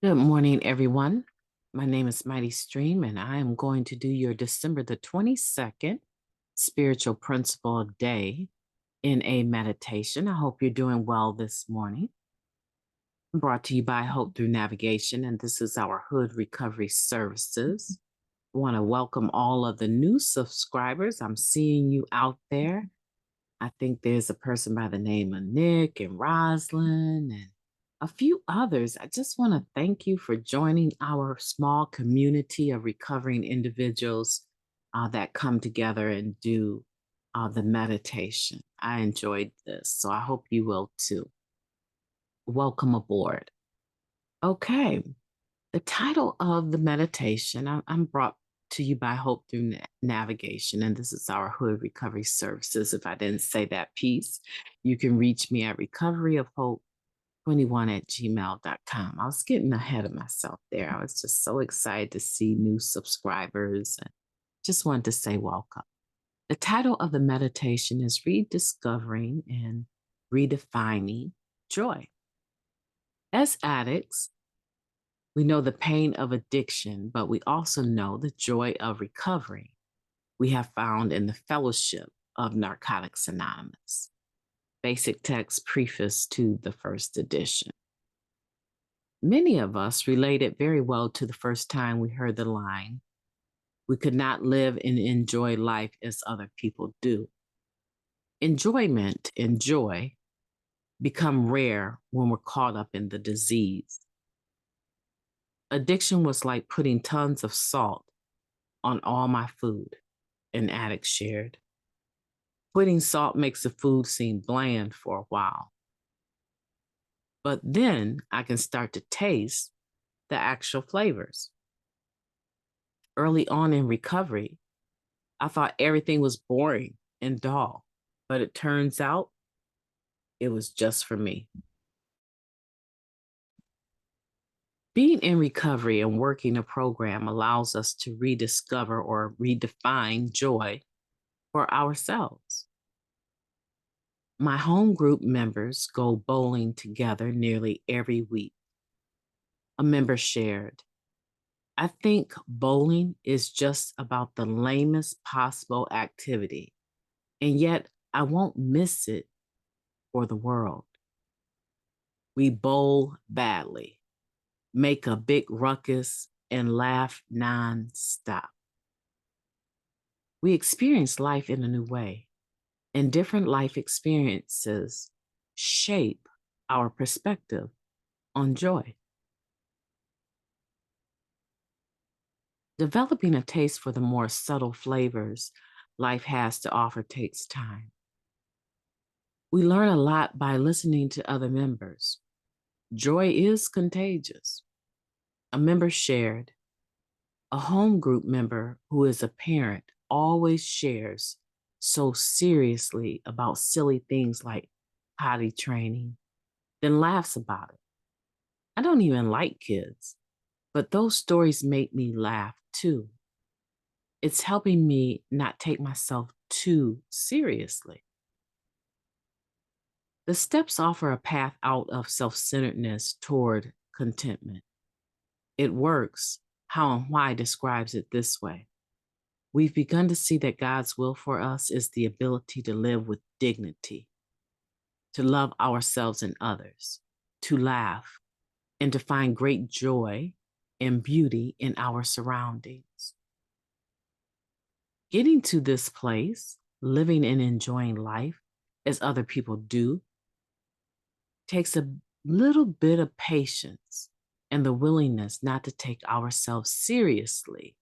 Good morning, everyone. My name is MightyStream, and I am going to do your December the 22nd spiritual principle of day in a meditation. I hope you're doing well this morning. Brought to you by Hope Through Navigation, and this is our Hood Recovery Services. I want to welcome all of the new subscribers. I'm seeing you out there. I think there's a person by the name of Nick and Roslyn and a few others. I just want to thank you for joining our small community of recovering individuals that come together and do the meditation. I enjoyed this, so I hope you will too. Welcome aboard. Okay, the title of the meditation, I'm brought to you by Hope Through Navigation, and this is our Hood Recovery Services. If I didn't say that piece, you can reach me at recoveryofhope21@gmail.com. I was getting ahead of myself there. I was just so excited to see new subscribers and just wanted to say welcome. The title of the meditation is Rediscovering and Redefining Joy. As addicts, we know the pain of addiction, but we also know the joy of recovery we have found in the Fellowship of Narcotics Anonymous. Basic text preface to the first edition. Many of us related very well to the first time we heard the line, "We could not live and enjoy life as other people do." Enjoyment and joy become rare when we're caught up in the disease. Addiction was like putting tons of salt on all my food, an addict shared. Putting salt makes the food seem bland for a while. But then I can start to taste the actual flavors. Early on in recovery, I thought everything was boring and dull, but it turns out it was just for me. Being in recovery and working a program allows us to rediscover or redefine joy for ourselves. My home group members go bowling together nearly every week. A member shared, "I think bowling is just about the lamest possible activity, and yet I won't miss it for the world. We bowl badly, make a big ruckus, and laugh nonstop. We experience life in a new way, and different life experiences shape our perspective on joy." Developing a taste for the more subtle flavors life has to offer takes time. We learn a lot by listening to other members. Joy is contagious. A member shared, "A home group member who is a parent always shares so seriously about silly things like potty training, then laughs about it. I don't even like kids, but those stories make me laugh too. It's helping me not take myself too seriously." The steps offer a path out of self centeredness toward contentment. It works. How and why describes it this way: we've begun to see that God's will for us is the ability to live with dignity, to love ourselves and others, to laugh, and to find great joy and beauty in our surroundings. Getting to this place, living and enjoying life as other people do, takes a little bit of patience and the willingness not to take ourselves seriously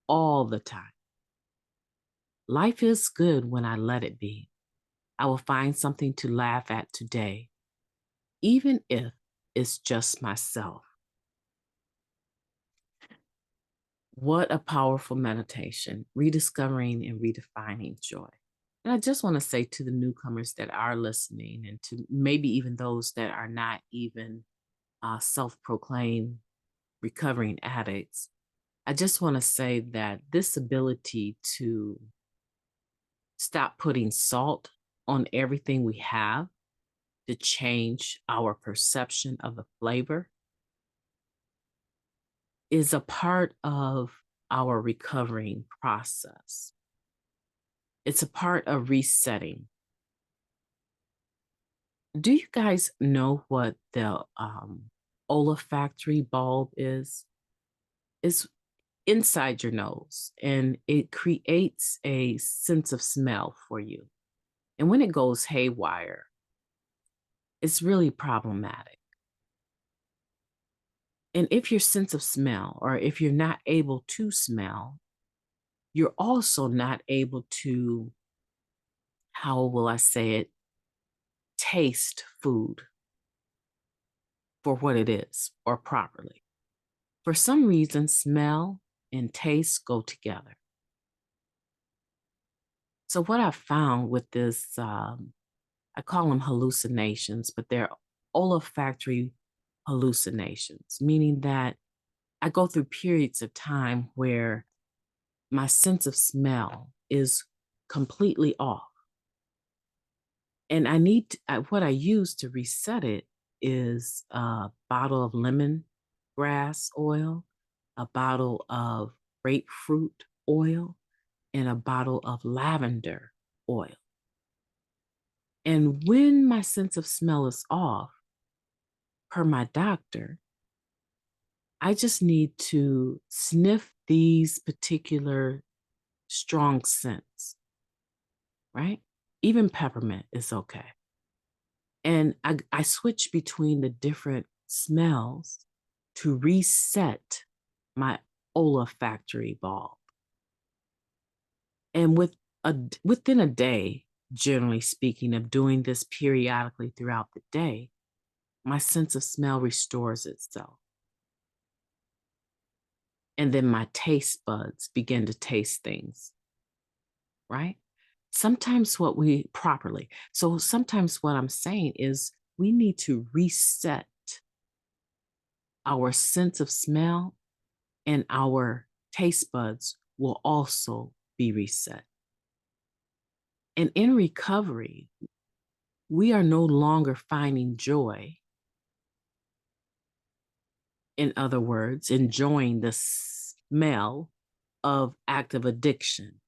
all the time. Life is good when I let it be. I will find something to laugh at today, even if it's just myself. What a powerful meditation, rediscovering and redefining joy. And I just want to say to the newcomers that are listening, and to maybe even those that are not even self proclaimed recovering addicts, I just want to say that this ability to stop putting salt on everything we have, to change our perception of the flavor, is a part of our recovering process. It's a part of resetting. Do you guys know what the olfactory bulb is? It's inside your nose, and it creates a sense of smell for you. And when it goes haywire, it's really problematic. And if your sense of smell, or if you're not able to smell, you're also not able to, how will I say it, taste food for what it is or properly. For some reason, smell and taste go together. So what I found with this, I call them hallucinations, but they're olfactory hallucinations, meaning that I go through periods of time where my sense of smell is completely off. And what I use to reset it is a bottle of lemongrass oil, a bottle of grapefruit oil, and a bottle of lavender oil. And when my sense of smell is off, per my doctor, I just need to sniff these particular strong scents, right? Even peppermint is okay. And I switch between the different smells to reset my olfactory bulb. And within a day, generally speaking, of doing this periodically throughout the day, my sense of smell restores itself. And then my taste buds begin to taste things, right? Sometimes sometimes what I'm saying is we need to reset our sense of smell, and our taste buds will also be reset. And in recovery, we are no longer finding joy. In other words, enjoying the smell of active addiction.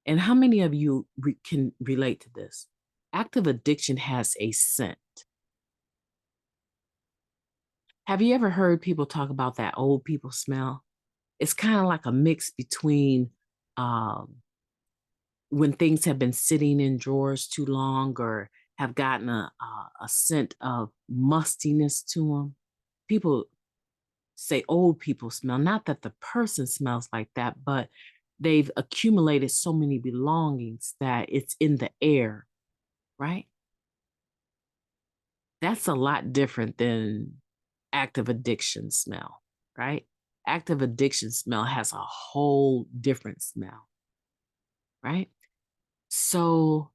And how many of you can relate to this? Active addiction has a scent. Have you ever heard people talk about that old people smell? It's kind of like a mix between when things have been sitting in drawers too long or have gotten a scent of mustiness to them. People say old people smell, not that the person smells like that, but they've accumulated so many belongings that it's in the air, right? That's a lot different than active addiction smell, right? Active addiction smell has a whole different smell, right? So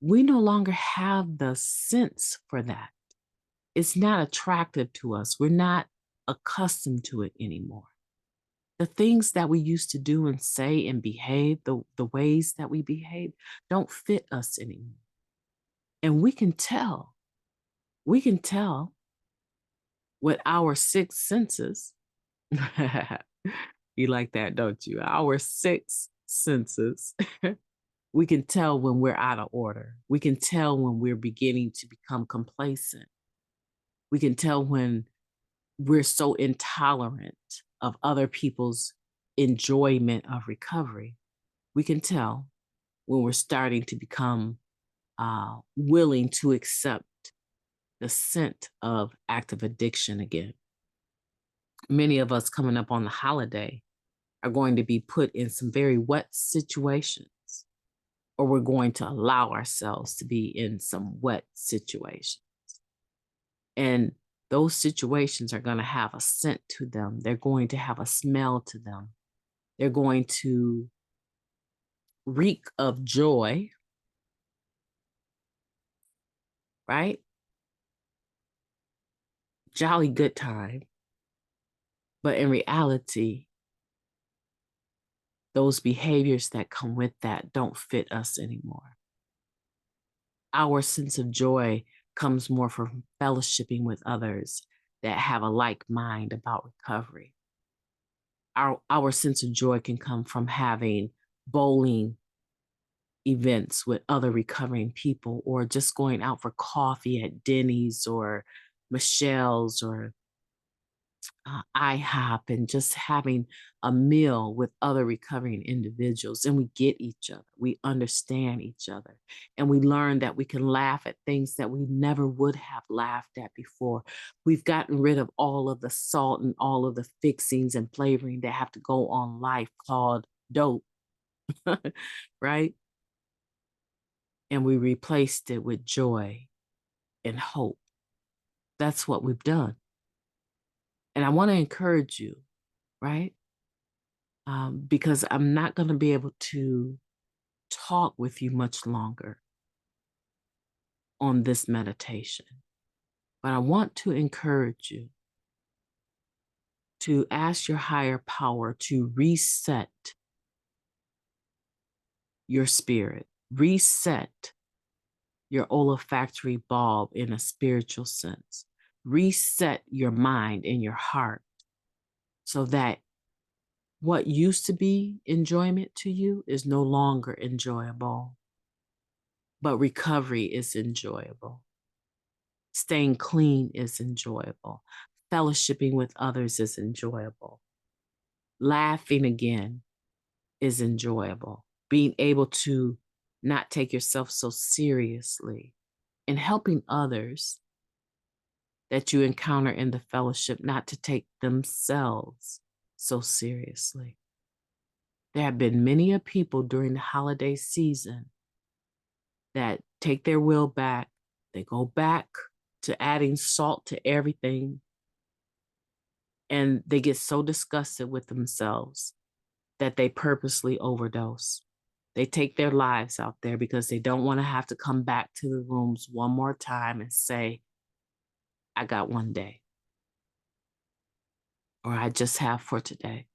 we no longer have the sense for that. It's not attractive to us. We're not accustomed to it anymore. The things that we used to do and say and behave, the ways that we behave, don't fit us anymore. And we can tell with our six senses. You like that, don't you? Our six senses. We can tell when we're out of order. We can tell when we're beginning to become complacent. We can tell when we're so intolerant of other people's enjoyment of recovery. We can tell when we're starting to become willing to accept the scent of active addiction again. Many of us coming up on the holiday are going to be put in some very wet situations, or we're going to allow ourselves to be in some wet situations. And those situations are going to have a scent to them. They're going to have a smell to them. They're going to reek of joy, right? Jolly good time. But in reality, those behaviors that come with that don't fit us anymore. Our sense of joy comes more from fellowshipping with others that have a like mind about recovery. our sense of joy can come from having bowling events with other recovering people, or just going out for coffee at Denny's or Michelle's or IHOP, and just having a meal with other recovering individuals. And we get each other, we understand each other, and we learn that we can laugh at things that we never would have laughed at before. We've gotten rid of all of the salt and all of the fixings and flavoring that have to go on life called dope, right? And we replaced it with joy and hope. That's what we've done. And I want to encourage you, right? Because I'm not going to be able to talk with you much longer on this meditation. But I want to encourage you to ask your higher power to reset your spirit, reset your olfactory bulb in a spiritual sense, reset your mind and your heart so that what used to be enjoyment to you is no longer enjoyable, but recovery is enjoyable. Staying clean is enjoyable. Fellowshipping with others is enjoyable. Laughing again is enjoyable. Being able to not take yourself so seriously, and helping others that you encounter in the fellowship not to take themselves so seriously. There have been many a people during the holiday season that take their will back. They go back to adding salt to everything, and they get so disgusted with themselves that they purposely overdose. They take their lives out there because they don't want to have to come back to the rooms one more time and say, I got one day, or I just have for today.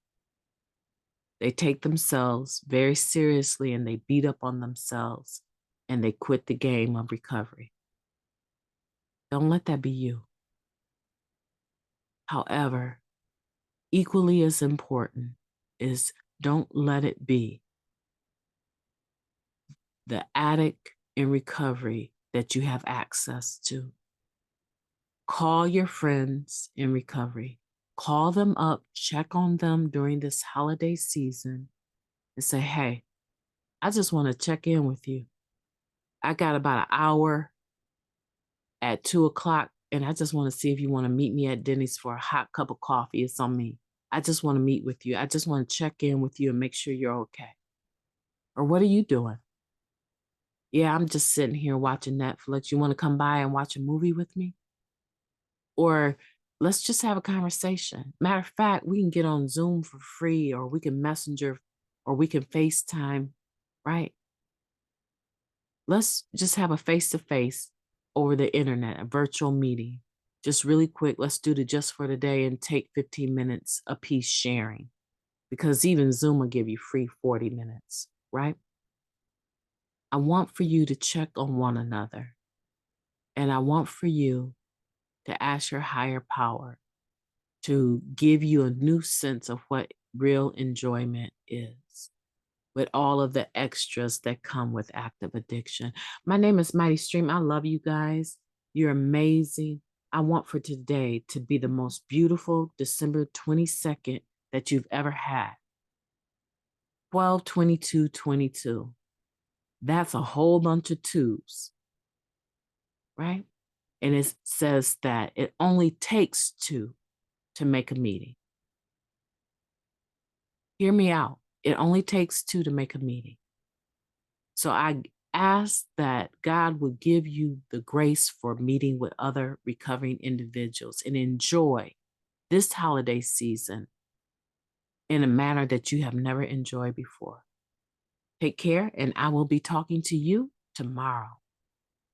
They take themselves very seriously, and they beat up on themselves, and they quit the game of recovery. Don't let that be you. However, equally as important is don't let it be the addict in recovery that you have access to. Call your friends in recovery. Call them up, check on them during this holiday season, and say, hey, I just want to check in with you. I got about an hour at 2:00, and I just want to see if you want to meet me at Denny's for a hot cup of coffee. It's on me. I just want to meet with you. I just want to check in with you and make sure you're okay. Or what are you doing? Yeah, I'm just sitting here watching Netflix. You want to come by and watch a movie with me? Or let's just have a conversation. Matter of fact, we can get on Zoom for free, or we can Messenger, or we can FaceTime, right? Let's just have a face-to-face over the internet, a virtual meeting. Just really quick, let's do the just for today and take 15 minutes a piece sharing, because even Zoom will give you free 40 minutes, right? I want for you to check on one another, and I want for you to ask your higher power to give you a new sense of what real enjoyment is, with all of the extras that come with active addiction. My name is MightyStream. I love you guys. You're amazing. I want for today to be the most beautiful December 22nd that you've ever had. 12/22/22. That's a whole bunch of twos, right? And it says that it only takes two to make a meeting. Hear me out. It only takes two to make a meeting. So I ask that God would give you the grace for meeting with other recovering individuals and enjoy this holiday season in a manner that you have never enjoyed before. Take care, and I will be talking to you tomorrow.